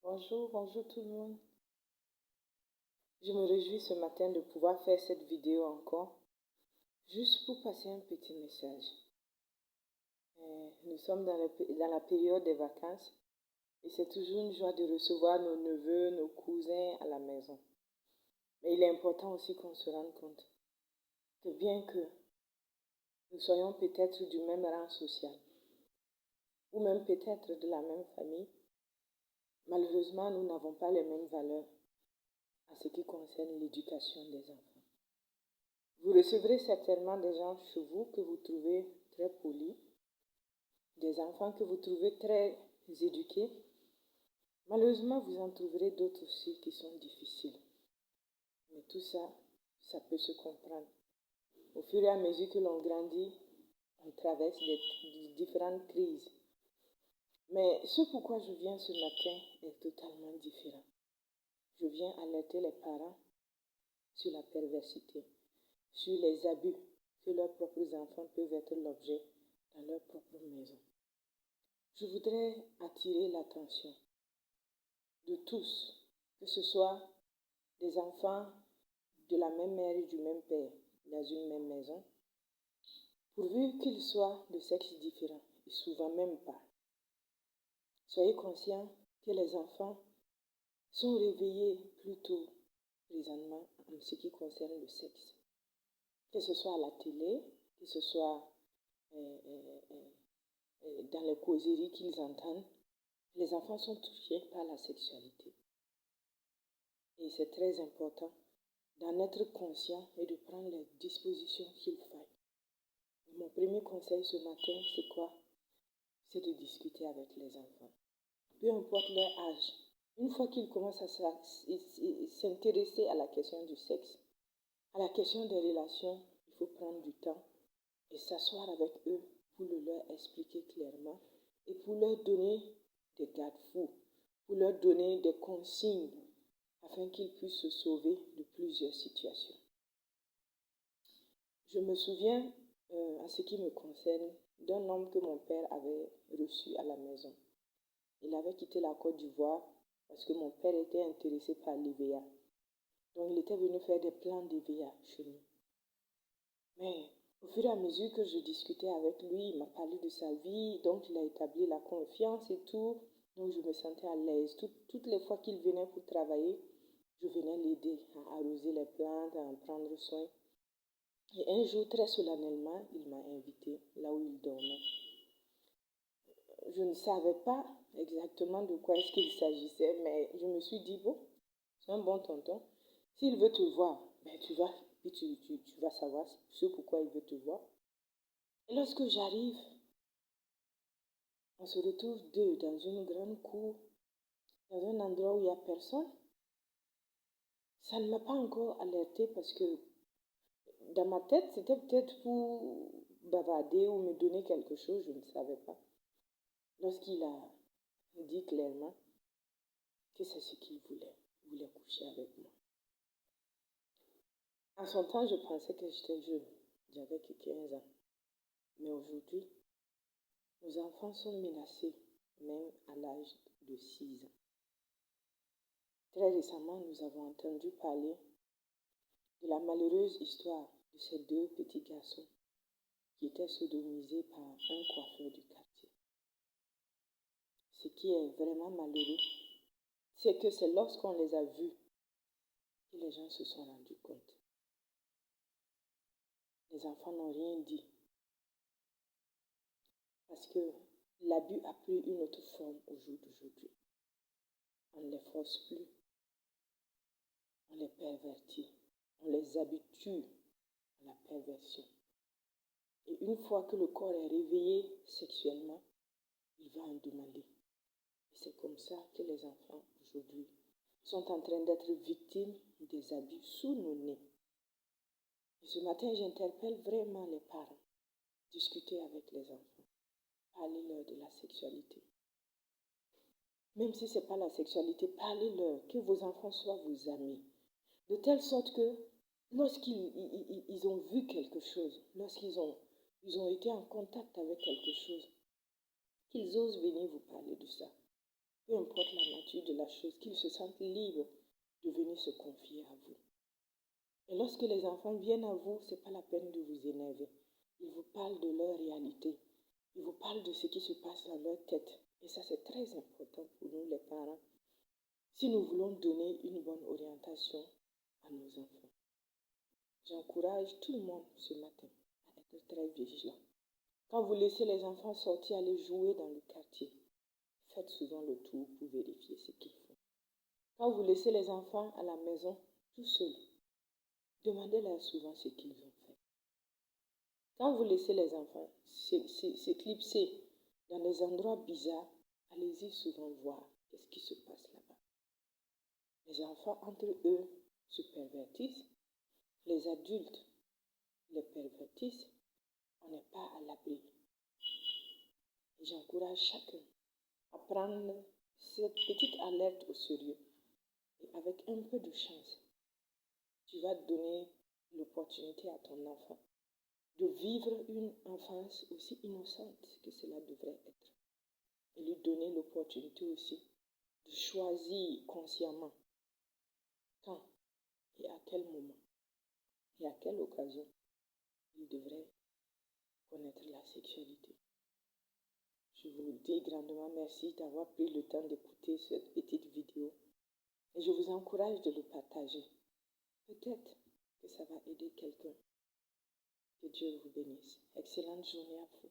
Bonjour tout le monde. Je me réjouis ce matin de pouvoir faire cette vidéo encore, juste pour passer un petit message. Nous sommes dans la période des vacances et c'est toujours une joie de recevoir nos neveux, nos cousins à la maison. Mais il est important aussi qu'on se rende compte que bien que nous soyons peut-être du même rang social, ou même peut-être de la même famille, malheureusement nous n'avons pas les mêmes valeurs en ce qui concerne l'éducation des enfants. Vous recevrez certainement des gens chez vous que vous trouvez très polis, des enfants que vous trouvez très éduqués. Malheureusement, vous en trouverez d'autres aussi qui sont difficiles. Mais tout ça, ça peut se comprendre. Au fur et à mesure que l'on grandit, on traverse des différentes crises. Mais ce pourquoi je viens ce matin est totalement différent. Je viens alerter les parents sur la perversité, sur les abus que leurs propres enfants peuvent être l'objet dans leur propre maison. Je voudrais attirer l'attention de tous, que ce soit des enfants de la même mère et du même père dans une même maison, pourvu qu'ils soient de sexe différent, et souvent même pas. Soyez conscients que les enfants sont réveillés plus tôt présentement en ce qui concerne le sexe. Que ce soit à la télé, que ce soit dans les causeries qu'ils entendent, les enfants sont touchés par la sexualité. Et c'est très important d'en être conscient et de prendre les dispositions qu'il faille. Mon premier conseil ce matin, c'est quoi? C'est de discuter avec les enfants. Peu importe leur âge, une fois qu'ils commencent à s'intéresser à la question du sexe, à la question des relations, il faut prendre du temps et s'asseoir avec eux pour le leur expliquer clairement et pour leur donner des garde-fous, pour leur donner des consignes afin qu'ils puissent se sauver de plusieurs situations. Je me souviens, en ce qui me concerne, d'un homme que mon père avait reçu à la maison. Il avait quitté la Côte d'Ivoire parce que mon père était intéressé par l'IVA. Donc il était venu faire des plans d'IVA chez nous. Mais au fur et à mesure que je discutais avec lui, il m'a parlé de sa vie, donc il a établi la confiance et tout. Donc je me sentais à l'aise. Toutes les fois qu'il venait pour travailler, je venais l'aider à arroser les plantes, à en prendre soin. Et un jour, très solennellement, il m'a invité là où il dormait. Je ne savais pas exactement de quoi est-ce qu'il s'agissait, mais je me suis dit, bon, c'est un bon tonton. S'il veut te voir, ben tu vas savoir ce pourquoi il veut te voir. Et lorsque j'arrive, on se retrouve deux dans une grande cour, dans un endroit où il n'y a personne. Ça ne m'a pas encore alertée parce que dans ma tête, c'était peut-être pour bavarder ou me donner quelque chose, je ne savais pas. Lorsqu'il a dit clairement que c'est ce qu'il voulait, il voulait coucher avec moi. En son temps, je pensais que j'étais jeune, j'avais que 15 ans. Mais aujourd'hui, nos enfants sont menacés, même à l'âge de 6 ans. Très récemment, nous avons entendu parler de la malheureuse histoire de ces deux petits garçons qui étaient sodomisés par un coiffeur du quartier. Ce qui est vraiment malheureux, c'est que c'est lorsqu'on les a vus que les gens se sont rendus compte. Les enfants n'ont rien dit parce que l'abus a pris une autre forme au jour d'aujourd'hui. On ne les force plus, on les pervertit, on les habitue à la perversion. Et une fois que le corps est réveillé sexuellement, il va en demander. Et c'est comme ça que les enfants aujourd'hui sont en train d'être victimes des abus sous nos nez. Et ce matin, j'interpelle vraiment les parents. Discutez avec les enfants. Parlez-leur de la sexualité. Même si ce n'est pas la sexualité, parlez-leur, que vos enfants soient vos amis. De telle sorte que lorsqu'ils ont vu quelque chose, lorsqu'ils ont été en contact avec quelque chose, qu'ils osent venir vous parler de ça. Peu importe la nature l'habitude de la chose, qu'ils se sentent libres de venir se confier à vous. Et lorsque les enfants viennent à vous, ce n'est pas la peine de vous énerver. Ils vous parlent de leur réalité. Ils vous parlent de ce qui se passe dans leur tête. Et ça, c'est très important pour nous, les parents, si nous voulons donner une bonne orientation à nos enfants. J'encourage tout le monde ce matin à être très vigilant. Quand vous laissez les enfants sortir, aller jouer dans le quartier, faites souvent le tour pour vérifier ce qu'ils font. Quand vous laissez les enfants à la maison, tout seuls, demandez-leur souvent ce qu'ils ont fait. Quand vous laissez les enfants s'éclipser dans des endroits bizarres, allez-y souvent voir qu'est-ce qui se passe là-bas. Les enfants, entre eux, se pervertissent. Les adultes les pervertissent. On n'est pas à l'abri. Et j'encourage chacun à prendre cette petite alerte au sérieux. Et avec un peu de chance, tu vas donner l'opportunité à ton enfant de vivre une enfance aussi innocente que cela devrait être. Et lui donner l'opportunité aussi de choisir consciemment quand et à quel moment et à quelle occasion il devrait connaître la sexualité. Je vous dis grandement merci d'avoir pris le temps d'écouter cette petite vidéo et je vous encourage de le partager. Peut-être que ça va aider quelqu'un. Que Dieu vous bénisse. Excellente journée à vous.